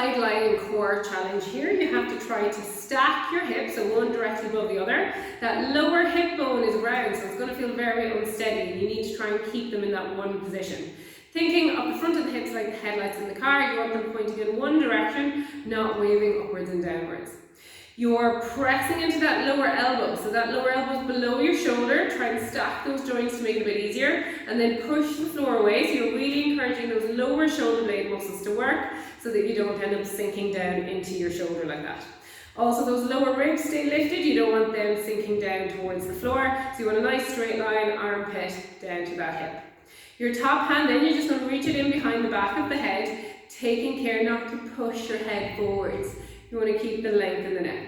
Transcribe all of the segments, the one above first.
side lying core challenge here. You have to try to stack your hips, so one directly above the other. That lower hip bone is round, so it's going to feel very unsteady, and you need to try and keep them in that one position. Thinking of the front of the hips like the headlights in the car, you want them pointing in one direction, not waving upwards and downwards. You're pressing into that lower elbow, so that lower elbow is below your shoulder. Try and stack those joints to make it a bit easier, and then push the floor away, so you're really encouraging those lower shoulder blade muscles to work so that you don't end up sinking down into your shoulder like that. Also, those lower ribs stay lifted, you don't want them sinking down towards the floor, so you want a nice straight line, armpit down to that hip. Your top hand, then you're just going to reach it in behind the back of the head, taking care not to push your head forwards. You want to keep the length in the neck.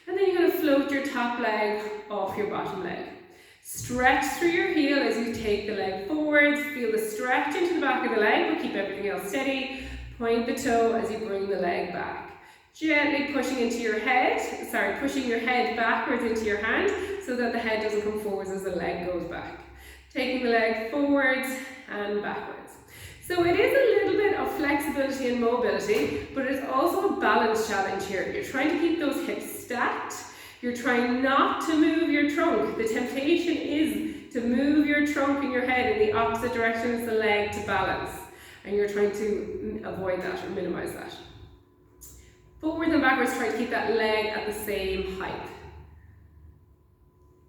And then you're going to float your top leg off your bottom leg. Stretch through your heel as you take the leg forwards. Feel the stretch into the back of the leg, but keep everything else steady. Point the toe as you bring the leg back. Gently pushing into your head, pushing your head backwards into your hand so that the head doesn't come forwards as the leg goes back. Taking the leg forwards and backwards. So it is a little bit of flexibility and mobility, but it's also a balance challenge here. You're trying to keep those hips stacked. You're trying not to move your trunk. The temptation is to move your trunk and your head in the opposite direction as the leg to balance. And you're trying to avoid that or minimize that. Forwards and backwards, try to keep that leg at the same height.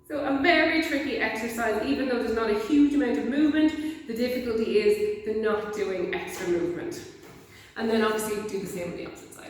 So a very tricky exercise, even though there's not a huge amount of movement, the difficulty is the not doing extra movement. And then obviously do the same on the opposite side.